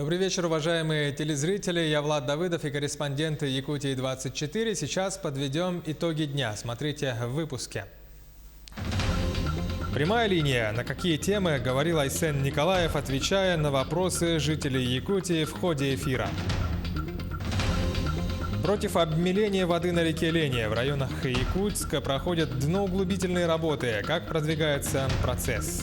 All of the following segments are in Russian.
Добрый вечер, уважаемые телезрители. Я Влад Давыдов и корреспонденты Якутии-24. Сейчас подведем итоги дня. Смотрите в выпуске. Прямая линия. На какие темы говорил Айсен Николаев, отвечая на вопросы жителей Якутии в ходе эфира. Против обмеления воды на реке Лене в районах Якутска проходят дноуглубительные работы. Как продвигается процесс?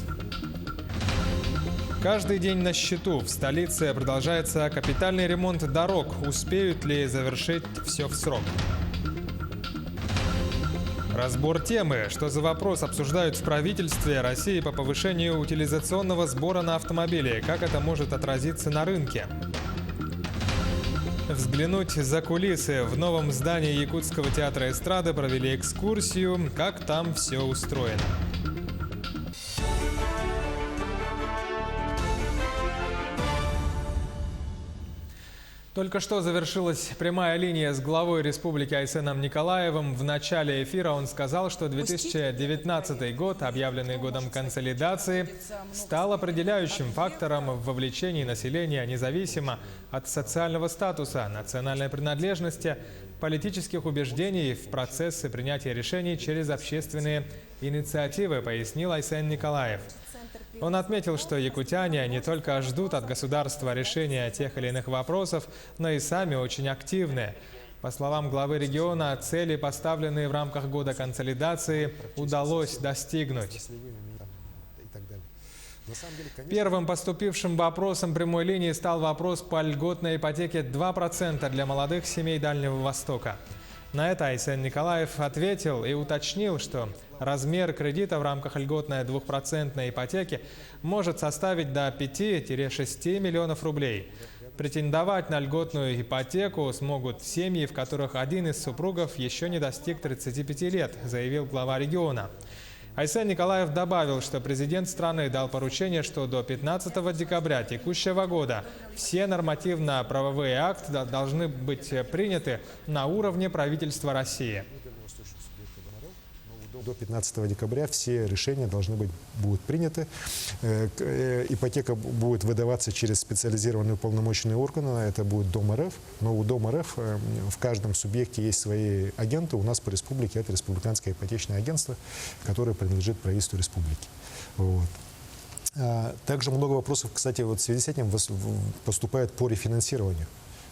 Каждый день на счету. В столице продолжается капитальный ремонт дорог. Успеют ли завершить все в срок? Разбор темы. Что за вопрос обсуждают в правительстве России по повышению утилизационного сбора на автомобили? Как это может отразиться на рынке? Взглянуть за кулисы. В новом здании Якутского театра эстрады провели экскурсию. Как там все устроено? Только что завершилась прямая линия с главой республики Айсеном Николаевым. В начале эфира он сказал, что 2019 год, объявленный годом консолидации, стал определяющим фактором в вовлечении населения независимо от социального статуса, национальной принадлежности, политических убеждений в процессы принятия решений через общественные инициативы, пояснил Айсен Николаев. Он отметил, что якутяне не только ждут от государства решения тех или иных вопросов, но и сами очень активны. По словам главы региона, цели, поставленные в рамках года консолидации, удалось достигнуть. Первым поступившим вопросом прямой линии стал вопрос по льготной ипотеке 2% для молодых семей Дальнего Востока. На это Айсен Николаев ответил и уточнил, что размер кредита в рамках льготной 2% ипотеки может составить до 5-6 миллионов рублей. Претендовать на льготную ипотеку смогут семьи, в которых один из супругов еще не достиг 35 лет, заявил глава региона. Айсен Николаев добавил, что президент страны дал поручение, что до 15 декабря текущего года все нормативно-правовые акты должны быть приняты на уровне правительства России. До 15 декабря все решения будут приняты. Ипотека будет выдаваться через специализированные уполномоченные органы. Это будет Дом РФ. Но у Дома РФ в каждом субъекте есть свои агенты. У нас по республике это Республиканское ипотечное агентство, которое принадлежит правительству республики. Вот. Также много вопросов, кстати, в связи с этим поступает по рефинансированию.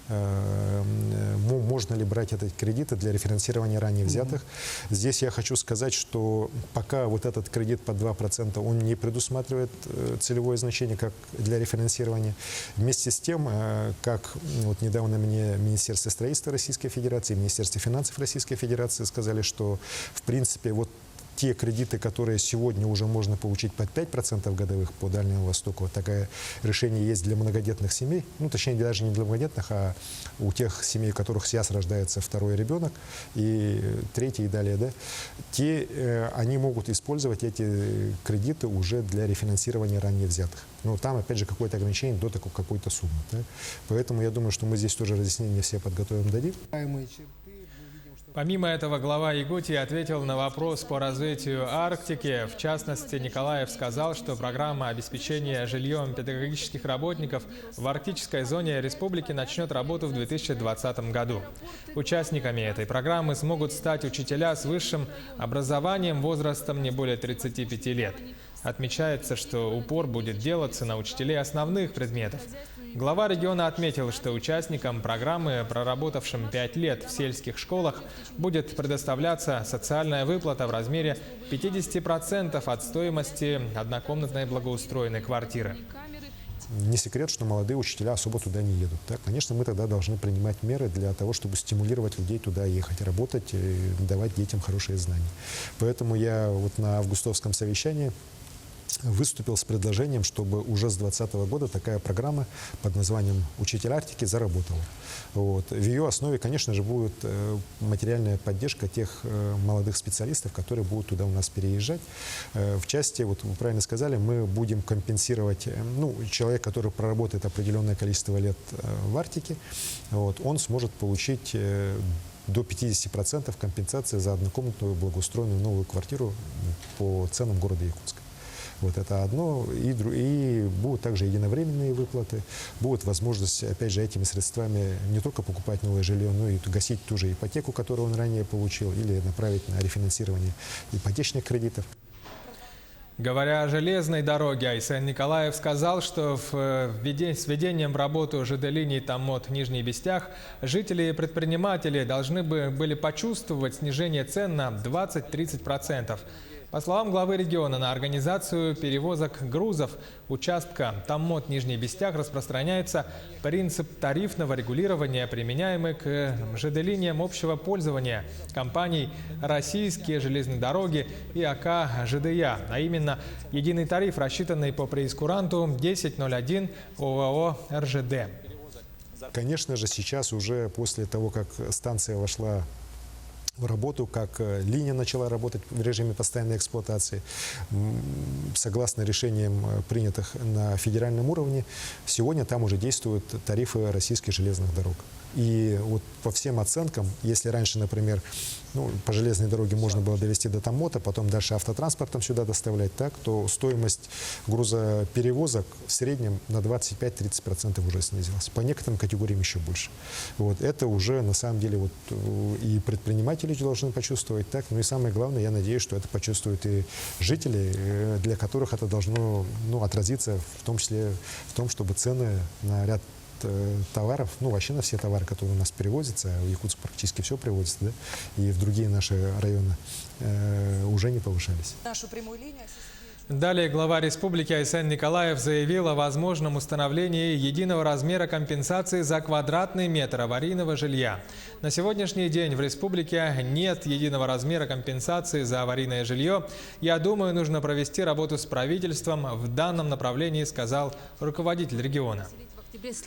Можно ли брать эти кредиты для рефинансирования ранее взятых. Здесь я хочу сказать, что пока вот этот кредит под 2%, он не предусматривает целевое значение как для рефинансирования. Вместе с тем, как вот недавно мне Министерство строительства Российской Федерации, Министерство финансов Российской Федерации сказали, что в принципе вот те кредиты, которые сегодня уже можно получить под 5% годовых по Дальнему Востоку, вот такое решение есть для многодетных семей, ну, точнее, даже не для многодетных, а у тех семей, у которых сейчас рождается второй ребенок, и третий, и далее, да, они могут использовать эти кредиты уже для рефинансирования ранее взятых. Но там, опять же, какое-то ограничение до такой какой-то суммы. Да? Поэтому я думаю, что мы здесь тоже разъяснения все подготовим, дадим. Помимо этого, глава Якутии ответил на вопрос по развитию Арктики. В частности, Николаев сказал, что программа обеспечения жильем педагогических работников в арктической зоне республики начнет работу в 2020 году. Участниками этой программы смогут стать учителя с высшим образованием возрастом не более 35 лет. Отмечается, что упор будет делаться на учителей основных предметов. Глава региона отметил, что участникам программы, проработавшим 5 лет в сельских школах, будет предоставляться социальная выплата в размере 50% от стоимости однокомнатной благоустроенной квартиры. Не секрет, что молодые учителя особо туда не едут. Так, конечно, мы тогда должны принимать меры для того, чтобы стимулировать людей туда ехать, работать, и давать детям хорошие знания. Поэтому я вот на августовском совещании выступил с предложением, чтобы уже с 2020 года такая программа под названием «Учитель Арктики» заработала. Вот. В ее основе, конечно же, будет материальная поддержка тех молодых специалистов, которые будут туда у нас переезжать. В части, вот вы правильно сказали, мы будем компенсировать, ну, человек, который проработает определенное количество лет в Арктике, вот, он сможет получить до 50% компенсации за однокомнатную благоустроенную новую квартиру по ценам города Якутска. Вот это одно. И будут также единовременные выплаты, будет возможность, опять же, этими средствами не только покупать новое жилье, но и гасить ту же ипотеку, которую он ранее получил, или направить на рефинансирование ипотечных кредитов. Говоря о железной дороге, Айсен Николаев сказал, что с введением в работу ЖД-линии Томмот-Нижний Бестях жители и предприниматели должны были почувствовать снижение цен на 20-30%. По словам главы региона, на организацию перевозок грузов участка Томмот-Нижний Бестях распространяется принцип тарифного регулирования, применяемый к ЖД-линиям общего пользования компаний «Российские железные дороги» и АК «ЖДЯ», а именно единый тариф, рассчитанный по прейскуранту 1001 ООО «РЖД». Конечно же, сейчас уже после того, как станция вошла в работу, как линия начала работать в режиме постоянной эксплуатации, согласно решениям, принятых на федеральном уровне, сегодня там уже действуют тарифы российских железных дорог. И вот по всем оценкам, если раньше, например, по железной дороге можно было довести до Томмота, потом дальше автотранспортом сюда доставлять, так, то стоимость грузоперевозок в среднем на 25-30% уже снизилась. По некоторым категориям еще больше. Вот. Это уже на самом деле вот и предприниматели должны почувствовать, так, ну и самое главное, я надеюсь, что это почувствуют и жители, для которых это должно отразиться в том числе в том, чтобы цены на ряд товаров, вообще на все товары, которые у нас перевозятся, а в Якутск практически все привозится, да, и в другие наши районы уже не повышались. Нашу прямую линию. Далее глава республики Айсен Николаев заявил о возможном установлении единого размера компенсации за квадратный метр аварийного жилья. На сегодняшний день в республике нет единого размера компенсации за аварийное жилье. Я думаю, нужно провести работу с правительством в данном направлении, сказал руководитель региона.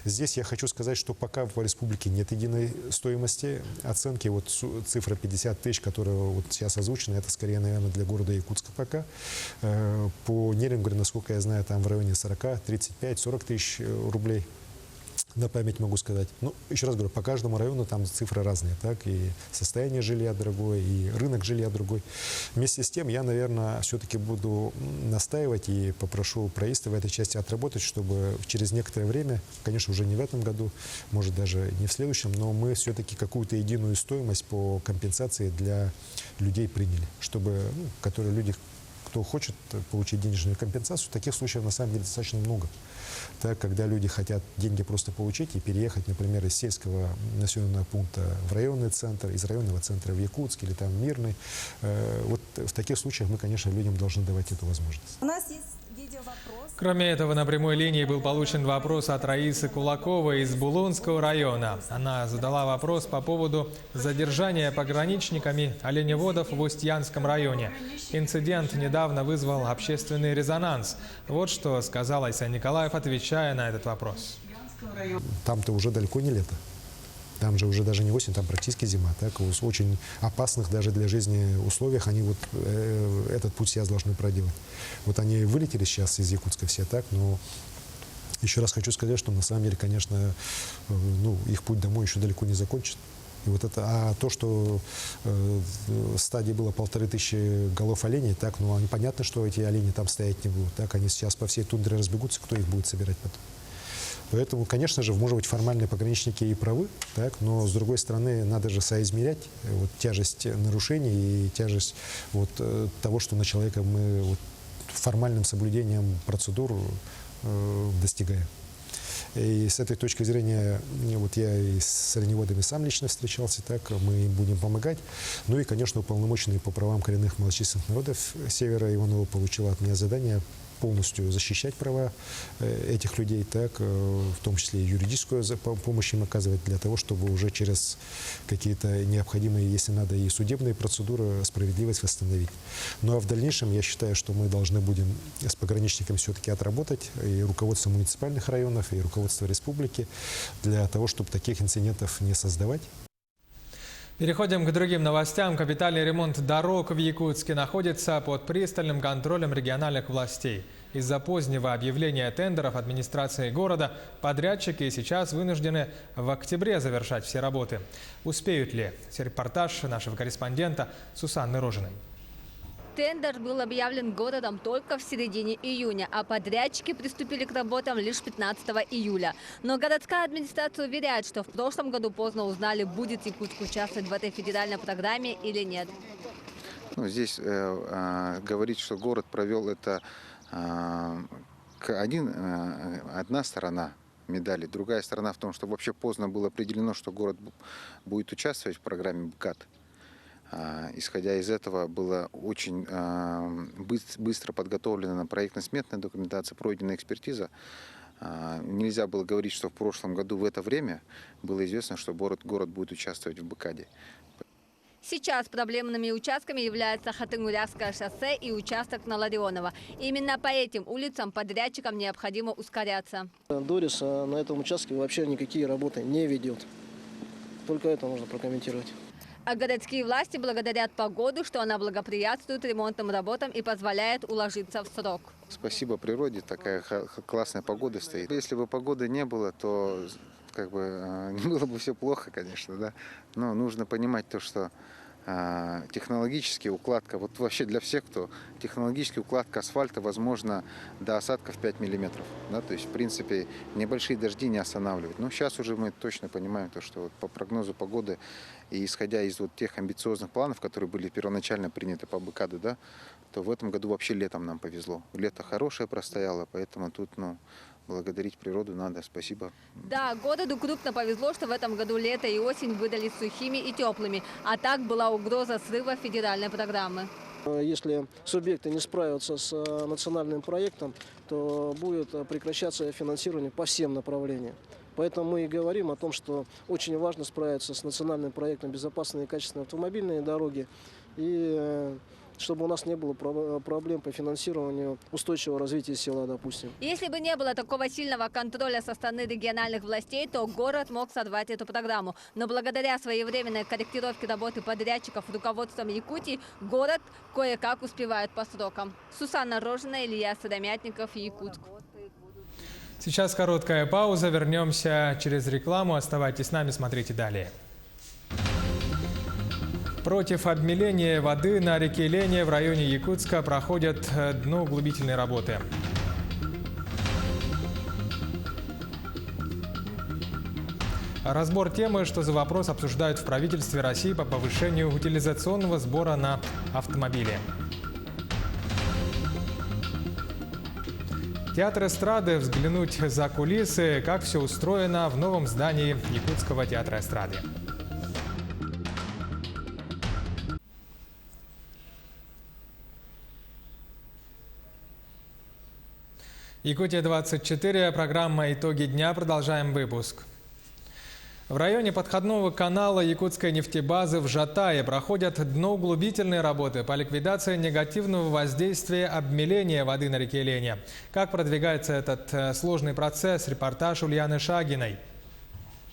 Здесь я хочу сказать, что пока в республике нет единой стоимости оценки. Вот цифра 50 тысяч, которая вот сейчас озвучена, это скорее, наверное, для города Якутска пока. По Нерюнгри, насколько я знаю, там в районе 40, 35, 40 тысяч рублей. На память могу сказать. Еще раз говорю, по каждому району там цифры разные, так, и состояние жилья другое, и рынок жилья другой. Вместе с тем, я, наверное, все-таки буду настаивать и попрошу правительство в этой части отработать, чтобы через некоторое время, конечно, уже не в этом году, может, даже не в следующем, но мы все-таки какую-то единую стоимость по компенсации для людей приняли, чтобы, которые люди, кто хочет получить денежную компенсацию, таких случаев на самом деле достаточно много. Так, когда люди хотят деньги просто получить и переехать, например, из сельского населенного пункта в районный центр, из районного центра в Якутск или там Мирный. Вот в таких случаях мы, конечно, людям должны давать эту возможность. У нас есть видеовопрос. Кроме этого, на прямой линии был получен вопрос от Раисы Кулаковой из Булунского района. Она задала вопрос по поводу задержания пограничниками оленеводов в Устьянском районе. Инцидент недавно вызвал общественный резонанс. Вот что сказал Айсен Николаев, отвечая на этот вопрос. Там-то уже далеко не лето. Там же уже даже не осень, там практически зима. Так, в очень опасных даже для жизни условиях они вот этот путь сейчас должны проделать. Вот они вылетели сейчас из Якутска все, так, но еще раз хочу сказать, что на самом деле, конечно, их путь домой еще далеко не закончен. И вот это, а то, что в стадии было 1500 голов оленей, так, понятно, что эти олени там стоять не будут. Так, они сейчас по всей тундре разбегутся, кто их будет собирать потом. Поэтому, конечно же, может быть, формальные пограничники и правы, так, но, с другой стороны, надо же соизмерять тяжесть нарушений и тяжесть того, что на человека мы формальным соблюдением процедур достигаем. И с этой точки зрения, я и с оленеводами сам лично встречался, так, мы им будем помогать. Ну и, конечно, уполномоченный по правам коренных малочисленных народов Севера Иванова получила от меня задание полностью защищать права этих людей, так, в том числе и юридическую помощь им оказывать для того, чтобы уже через какие-то необходимые, если надо, и судебные процедуры справедливость восстановить. Ну а в дальнейшем я считаю, что мы должны будем с пограничниками все-таки отработать, и руководство муниципальных районов, и руководство республики, для того, чтобы таких инцидентов не создавать. Переходим к другим новостям. Капитальный ремонт дорог в Якутске находится под пристальным контролем региональных властей. Из-за позднего объявления тендеров администрации города подрядчики сейчас вынуждены в октябре завершать все работы. Успеют ли? Репортаж нашего корреспондента Сусанны Рожиной. Тендер был объявлен городом только в середине июня, а подрядчики приступили к работам лишь 15 июля. Но городская администрация уверяет, что в прошлом году поздно узнали, будет Якутск участвовать в этой федеральной программе или нет. Ну, здесь говорить, что город провел это одна сторона медали. Другая сторона в том, что вообще поздно было определено, что город будет участвовать в программе БКАТ. Исходя из этого, была очень быстро подготовлена проектно-сметная документация, пройдена экспертиза. Нельзя было говорить, что в прошлом году в это время было известно, что город будет участвовать в БКАДе. Сейчас проблемными участками являются Хатынгурявское шоссе и участок на Ларионова. Именно по этим улицам подрядчикам необходимо ускоряться. Дорис на этом участке вообще никакие работы не ведет. Только это можно прокомментировать. А городские власти благодарят погоду, что она благоприятствует ремонтным работам и позволяет уложиться в срок. Спасибо природе, такая классная погода стоит. Если бы погоды не было, то было бы все плохо, конечно, да. Но нужно понимать то, что технологически укладка, вот вообще для всех, кто технологически укладка асфальта возможно до осадков 5 миллиметров. Да, то есть, в принципе, небольшие дожди не останавливают. Но сейчас уже мы точно понимаем, то, что вот по прогнозу погоды и исходя из вот тех амбициозных планов, которые были первоначально приняты по БКАДу, да, то в этом году вообще летом нам повезло. Лето хорошее простояло, поэтому тут, благодарить природу надо. Спасибо. Да, городу крупно повезло, что в этом году лето и осень выдались сухими и теплыми, а так была угроза срыва федеральной программы. Если субъекты не справятся с национальным проектом, то будет прекращаться финансирование по всем направлениям. Поэтому мы и говорим о том, что очень важно справиться с национальным проектом «Безопасные и качественные автомобильные дороги», и чтобы у нас не было проблем по финансированию устойчивого развития села, допустим. Если бы не было такого сильного контроля со стороны региональных властей, то город мог сорвать эту программу. Но благодаря своевременной корректировке работы подрядчиков руководством Якутии, город кое-как успевает по срокам. Сусанна Рожина, Илья Сыромятников, Якутск. Сейчас короткая пауза. Вернемся через рекламу. Оставайтесь с нами, смотрите далее. Против обмеления воды на реке Лене в районе Якутска проходят дноуглубительные работы. Разбор темы, что за вопрос обсуждают в правительстве России по повышению утилизационного сбора на автомобили. Театр эстрады. Взглянуть за кулисы, как все устроено в новом здании Якутского театра эстрады. Якутия-24, программа «Итоги дня». Продолжаем выпуск. В районе подходного канала Якутской нефтебазы в Жатае проходят дноуглубительные работы по ликвидации негативного воздействия обмеления воды на реке Лене. Как продвигается этот сложный процесс? Репортаж Ульяны Шагиной.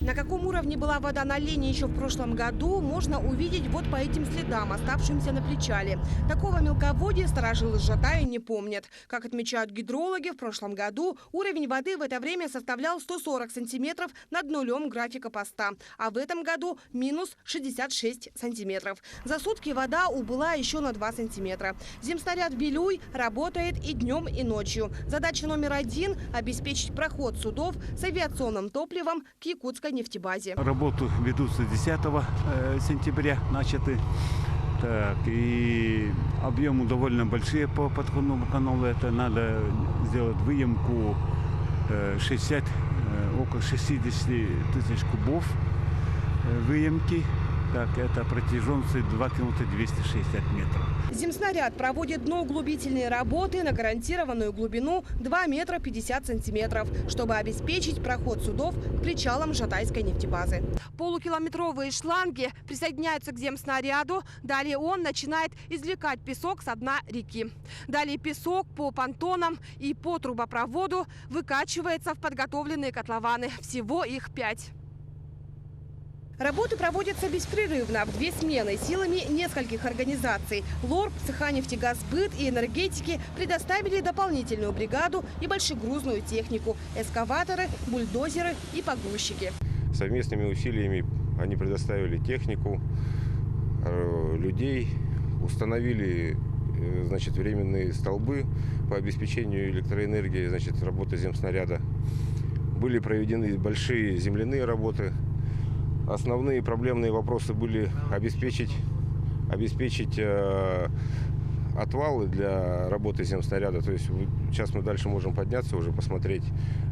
На каком уровне была вода на Лене еще в прошлом году, можно увидеть вот по этим следам, оставшимся на причале. Такого мелководья старожилы Жатая не помнят. Как отмечают гидрологи, в прошлом году уровень воды в это время составлял 140 сантиметров над нулем графика поста, а в этом году минус 66 сантиметров. За сутки вода убыла еще на 2 сантиметра. Земснаряд «Вилюй» работает и днем, и ночью. Задача номер 1 – обеспечить проход судов с авиационным топливом к Якутской нефтебазе. Работы ведутся 10 сентября, начаты. Так, и объемы довольно большие по подходному каналу. Это надо сделать выемку около 60 тысяч кубов выемки. Так, это протяженность 2 километра 260 метров. Земснаряд проводит дноуглубительные работы на гарантированную глубину 2 метра 50 сантиметров, чтобы обеспечить проход судов к причалам Жатайской нефтебазы. Полукилометровые шланги присоединяются к земснаряду. Далее он начинает извлекать песок с дна реки. Далее песок по понтонам и по трубопроводу выкачивается в подготовленные котлованы. Всего их 5. Работы проводятся беспрерывно, в 2 смены, силами нескольких организаций. ЛОРП, цеха «Нефтегазбыт» и энергетики предоставили дополнительную бригаду и большегрузную технику – эскаваторы, бульдозеры и погрузчики. Совместными усилиями они предоставили технику, людей, установили значит, временные столбы по обеспечению электроэнергии, значит, работы земснаряда. Были проведены большие земляные работы. Основные проблемные вопросы были обеспечить отвалы для работы земснаряда. То есть сейчас мы дальше можем подняться, уже посмотреть,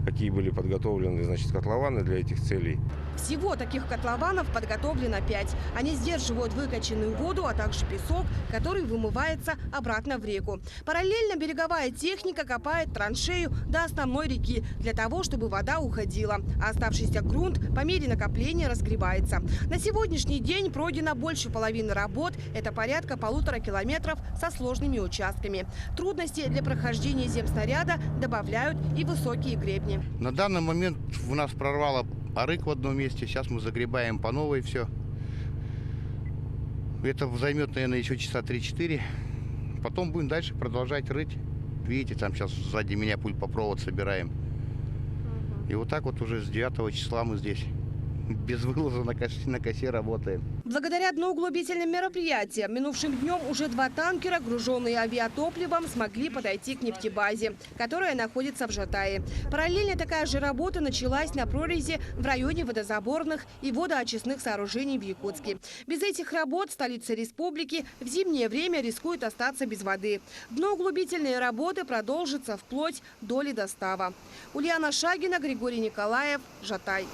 какие были подготовлены, значит, котлованы для этих целей. Всего таких котлованов подготовлено 5. Они сдерживают выкачанную воду, а также песок, который вымывается обратно в реку. Параллельно береговая техника копает траншею до основной реки для того, чтобы вода уходила. А оставшийся грунт по мере накопления разгребается. На сегодняшний день пройдено больше половины работ. Это порядка 1,5 километров со сложными участками. Трудности для прохождения земснаряда добавляют и высокие гребни. На данный момент у нас прорвало арык в одном месте. Сейчас мы загребаем по новой все. Это займет, наверное, еще часа 3-4. Потом будем дальше продолжать рыть. Видите, там сейчас сзади меня пульпопровод собираем. И вот так вот уже с 9 числа мы здесь. Без вылаза на косе работаем. Благодаря дноуглубительным мероприятиям минувшим днем уже 2 танкера, груженные авиатопливом, смогли подойти к нефтебазе, которая находится в Жатае. Параллельно такая же работа началась на прорези в районе водозаборных и водоочистных сооружений в Якутске. Без этих работ столица республики в зимнее время рискует остаться без воды. Дноуглубительные работы продолжатся вплоть до ледостава. Ульяна Шагина, Григорий Николаев, Жатай.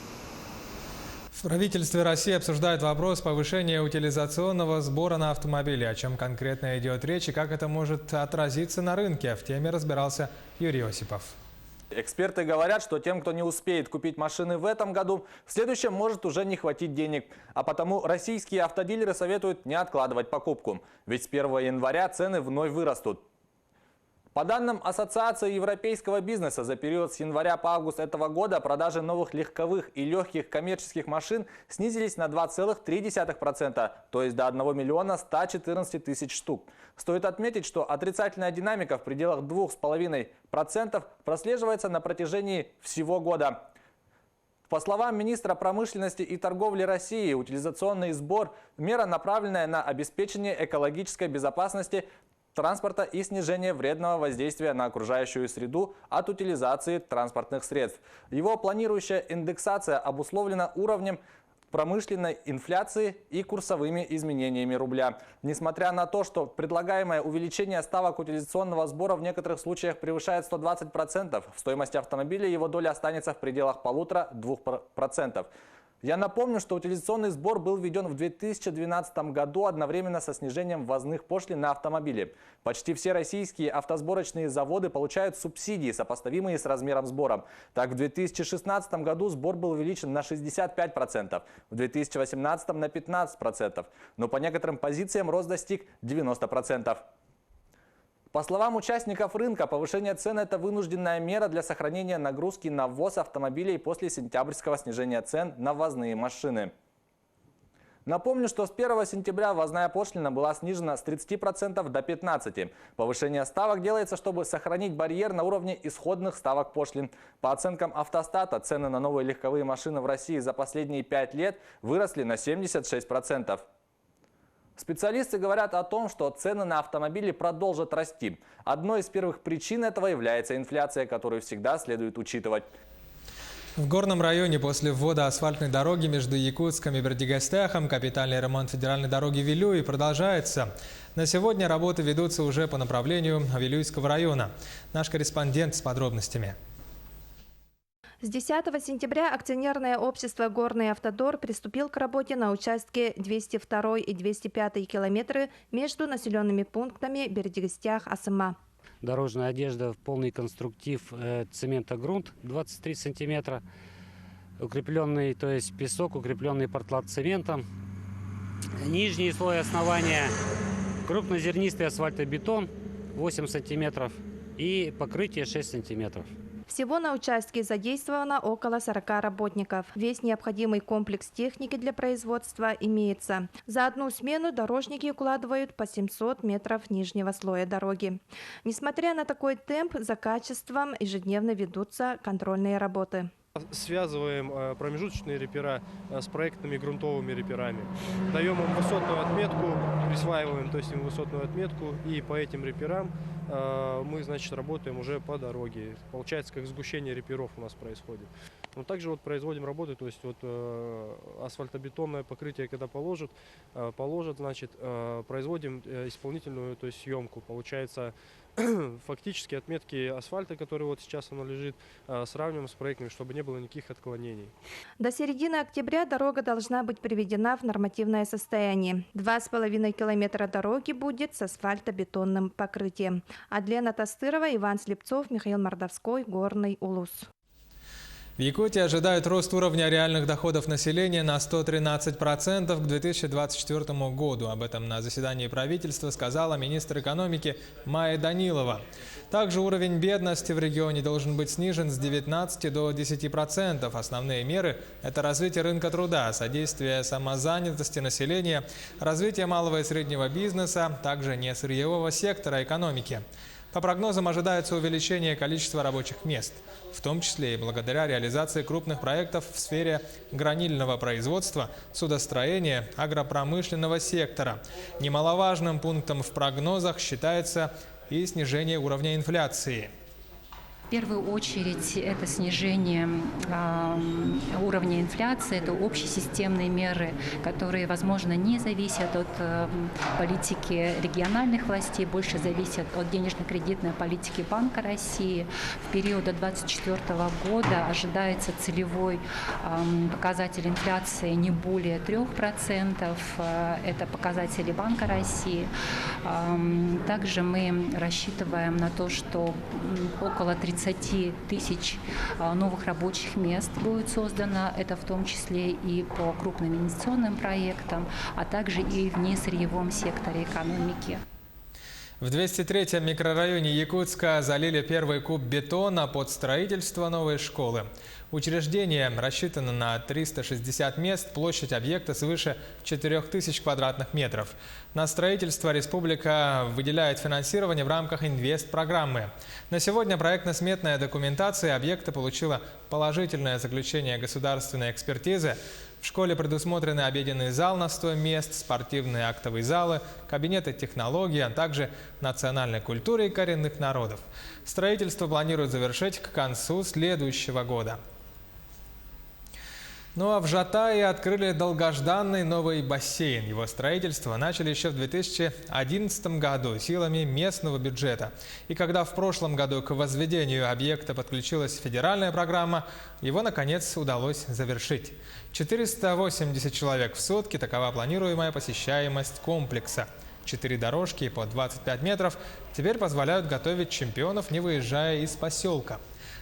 В правительстве России обсуждают вопрос повышения утилизационного сбора на автомобили. О чем конкретно идет речь и как это может отразиться на рынке. В теме разбирался Юрий Осипов. Эксперты говорят, что тем, кто не успеет купить машины в этом году, в следующем может уже не хватить денег. А потому российские автодилеры советуют не откладывать покупку. Ведь с 1 января цены вновь вырастут. По данным Ассоциации европейского бизнеса, за период с января по август этого года продажи новых легковых и легких коммерческих машин снизились на 2,3%, то есть до 1 миллиона 114 тысяч штук. Стоит отметить, что отрицательная динамика в пределах 2,5% прослеживается на протяжении всего года. По словам министра промышленности и торговли России, утилизационный сбор – мера, направленная на обеспечение экологической безопасности транспорта и снижение вредного воздействия на окружающую среду от утилизации транспортных средств. Его планирующая индексация обусловлена уровнем промышленной инфляции и курсовыми изменениями рубля. Несмотря на то, что предлагаемое увеличение ставок утилизационного сбора в некоторых случаях превышает 120%, в стоимости автомобиля его доля останется в пределах 1,5–2%. Я напомню, что утилизационный сбор был введен в 2012 году одновременно со снижением ввозных пошлин на автомобили. Почти все российские автосборочные заводы получают субсидии, сопоставимые с размером сбора. Так, в 2016 году сбор был увеличен на 65%, в 2018 на 15%, но по некоторым позициям рост достиг 90%. По словам участников рынка, повышение цен – это вынужденная мера для сохранения нагрузки на ввоз автомобилей после сентябрьского снижения цен на ввозные машины. Напомню, что с 1 сентября ввозная пошлина была снижена с 30% до 15%. Повышение ставок делается, чтобы сохранить барьер на уровне исходных ставок пошлин. По оценкам Автостата, цены на новые легковые машины в России за последние 5 лет выросли на 76%. Специалисты говорят о том, что цены на автомобили продолжат расти. Одной из первых причин этого является инфляция, которую всегда следует учитывать. В горном районе после ввода асфальтной дороги между Якутском и Бердигастяхом капитальный ремонт федеральной дороги Вилюй продолжается. На сегодня работы ведутся уже по направлению Вилюйского района. Наш корреспондент с подробностями. С 10 сентября акционерное общество «Горный автодор» приступил к работе на участке 202 и 205 километры между населенными пунктами Бердигастях-Асыма. Дорожная одежда в полный конструктив цемента-грунт 23 сантиметра, укрепленный, то есть песок, укрепленный портлат-цементом, нижний слой основания крупнозернистый асфальтобетон 8 сантиметров и покрытие 6 сантиметров. Всего на участке задействовано около 40 работников. Весь необходимый комплекс техники для производства имеется. За одну смену дорожники укладывают по 700 метров нижнего слоя дороги. Несмотря на такой темп, за качеством ежедневно ведутся контрольные работы. связываем промежуточные репера с проектными грунтовыми реперами. Даем им высотную отметку, присваиваем, то есть им высотную отметку, и по этим реперам мы, значит, работаем уже по дороге. Получается, как сгущение реперов у нас происходит. Но также вот производим работы, то есть вот асфальтобетонное покрытие, когда положат, значит, производим исполнительную, то есть съемку. Получается, фактически отметки асфальта, который вот сейчас оно лежит, сравниваем с проектными, чтобы не было никаких отклонений. До середины октября дорога должна быть приведена в нормативное состояние. 2,5 километра дороги будет с асфальтобетонным покрытием. Адлена Тастырова, Иван Слепцов, Михаил Мордовской, Горный Улус. В Якутии ожидают рост уровня реальных доходов населения на 113% к 2024 году. Об этом на заседании правительства сказала министр экономики Майя Данилова. Также уровень бедности в регионе должен быть снижен с 19 до 10%. Основные меры – это развитие рынка труда, содействие самозанятости населения, развитие малого и среднего бизнеса, также несырьевого сектора экономики. По прогнозам ожидается увеличение количества рабочих мест, в том числе и благодаря реализации крупных проектов в сфере гранильного производства, судостроения, агропромышленного сектора. Немаловажным пунктом в прогнозах считается и снижение уровня инфляции. В первую очередь это снижение уровня инфляции, это общесистемные меры, которые, возможно, не зависят от политики региональных властей, больше зависят от денежно-кредитной политики Банка России. В период до 2024 года ожидается целевой показатель инфляции не более 3%. Это показатели Банка России. Также мы рассчитываем на то, что около 30 тысяч новых рабочих мест будет создано. Это в том числе и по крупным инвестиционным проектам, а также и в несырьевом секторе экономики. В 203-м микрорайоне Якутска залили первый куб бетона под строительство новой школы. Учреждение рассчитано на 360 мест, площадь объекта свыше 4000 квадратных метров. На строительство республика выделяет финансирование в рамках инвестпрограммы. На сегодня проектно-сметная документация объекта получила положительное заключение государственной экспертизы. В школе предусмотрены обеденный зал на 100 мест, спортивные актовые залы, кабинеты технологий, а также национальной культуры и коренных народов. Строительство планируют завершить к концу следующего года. Ну а в Жатае открыли долгожданный новый бассейн. Его строительство начали еще в 2011 году силами местного бюджета. И когда в прошлом году к возведению объекта подключилась федеральная программа, его, наконец, удалось завершить. 480 человек в сутки – такова планируемая посещаемость комплекса. 4 дорожки по 25 метров теперь позволяют готовить чемпионов, не выезжая из поселка.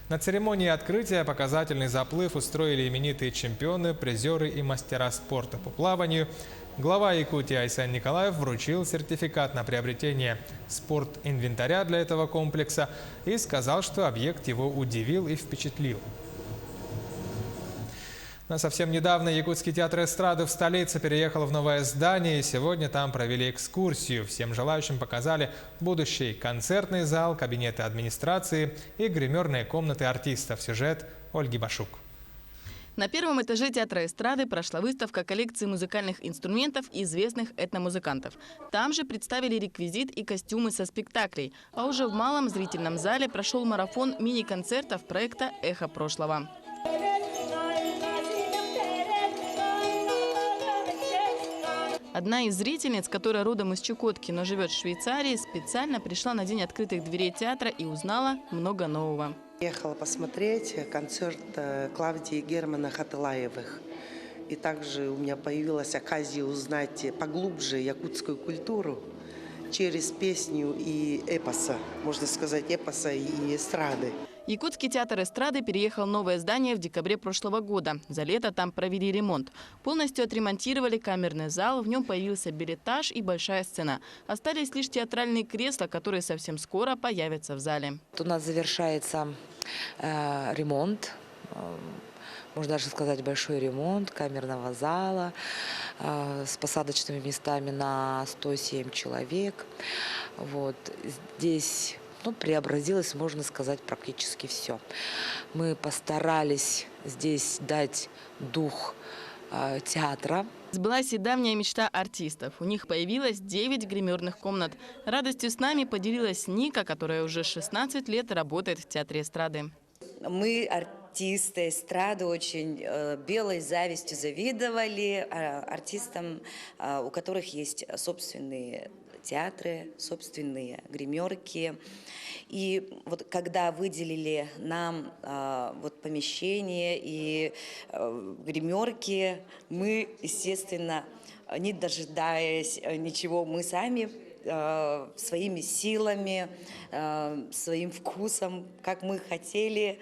На церемонии открытия показательный заплыв устроили именитые чемпионы, призеры и мастера спорта по плаванию. Глава Якутии Айсен Николаев вручил сертификат на приобретение спорт-инвентаря для этого комплекса и сказал, что объект его удивил и впечатлил. Но совсем недавно Якутский театр эстрады в столице переехал в новое здание, и сегодня там провели экскурсию. Всем желающим показали будущий концертный зал, кабинеты администрации и гримерные комнаты артистов. Сюжет Ольги Башук. На первом этаже театра эстрады прошла выставка коллекции музыкальных инструментов известных этномузыкантов. Там же представили реквизит и костюмы со спектаклей. А уже в малом зрительном зале прошел марафон мини-концертов проекта «Эхо прошлого». Одна из зрительниц, которая родом из Чукотки, но живет в Швейцарии, специально пришла на день открытых дверей театра и узнала много нового. Ехала посмотреть концерт Клавдии Германа Хатылаевых. И также у меня появилась оказия узнать поглубже якутскую культуру через песню и эпоса, можно сказать, эпоса и эстрады. Якутский театр эстрады переехал в новое здание в декабре прошлого года. За лето там провели ремонт. Полностью отремонтировали камерный зал, в нем появился бильетаж и большая сцена. Остались лишь театральные кресла, которые совсем скоро появятся в зале. У нас завершается ремонт. Можно даже сказать, большой ремонт камерного зала с посадочными местами на 107 человек. Вот. Здесь преобразилось, можно сказать, практически все. Мы постарались здесь дать дух театра. Сбылась и давняя мечта артистов. У них появилось 9 гримерных комнат. Радостью с нами поделилась Ника, которая уже 16 лет работает в театре эстрады. Мы, артисты эстрады, очень белой завистью завидовали артистам, у которых есть собственные театры, собственные гримерки. И вот когда выделили нам помещение и гримерки, мы, естественно, не дожидаясь ничего, мы сами своими силами, своим вкусом, как мы хотели,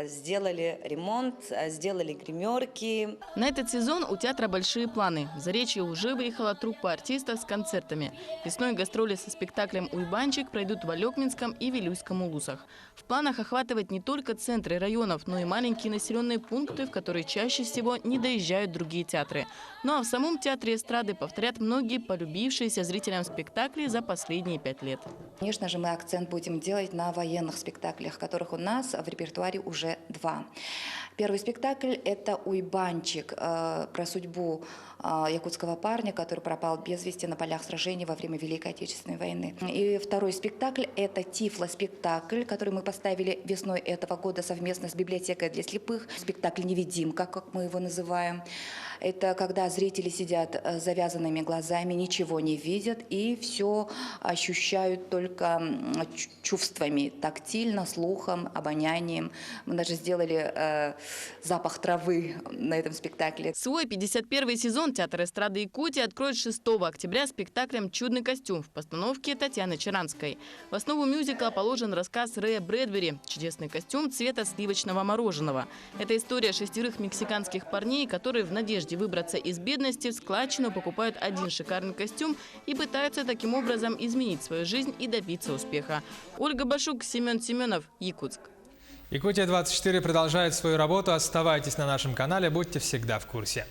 сделали ремонт, сделали гримерки. На этот сезон у театра большие планы. В Заречье уже выехала труппа артистов с концертами. Весной гастроли со спектаклем «Уйбанчик» пройдут в Алекминском и Вилюйском улусах. В планах охватывать не только центры районов, но и маленькие населенные пункты, в которые чаще всего не доезжают другие театры. Ну а в самом театре эстрады повторят многие полюбившиеся зрителям спектакли за последние 5 лет. Конечно же, мы акцент будем делать на военных спектаклях, которых у нас в репертуаре уже 2. Первый спектакль – это «Уйбанчик», про судьбу якутского парня, который пропал без вести на полях сражений во время Великой Отечественной войны. И второй спектакль – это тифлоспектакль, который мы поставили весной этого года совместно с библиотекой для слепых. Спектакль «Невидимка», как мы его называем. Это когда зрители сидят с завязанными глазами, ничего не видят и все ощущают только чувствами, тактильно, слухом, обонянием. Мы даже сделали запах травы на этом спектакле. Свой 51-й сезон театр эстрады Якутии откроет 6 октября спектаклем «Чудный костюм» в постановке Татьяны Чаранской. В основу мюзикла положен рассказ Рэя Брэдбери «Чудесный костюм цвета сливочного мороженого». Это история 6 мексиканских парней, которые в надежде выбраться из бедности в складчину покупают один шикарный костюм и пытаются таким образом изменить свою жизнь и добиться успеха. Ольга Башук, Семен Семенов, Якутск. Якутия-24 продолжает свою работу. Оставайтесь на нашем канале, будьте всегда в курсе.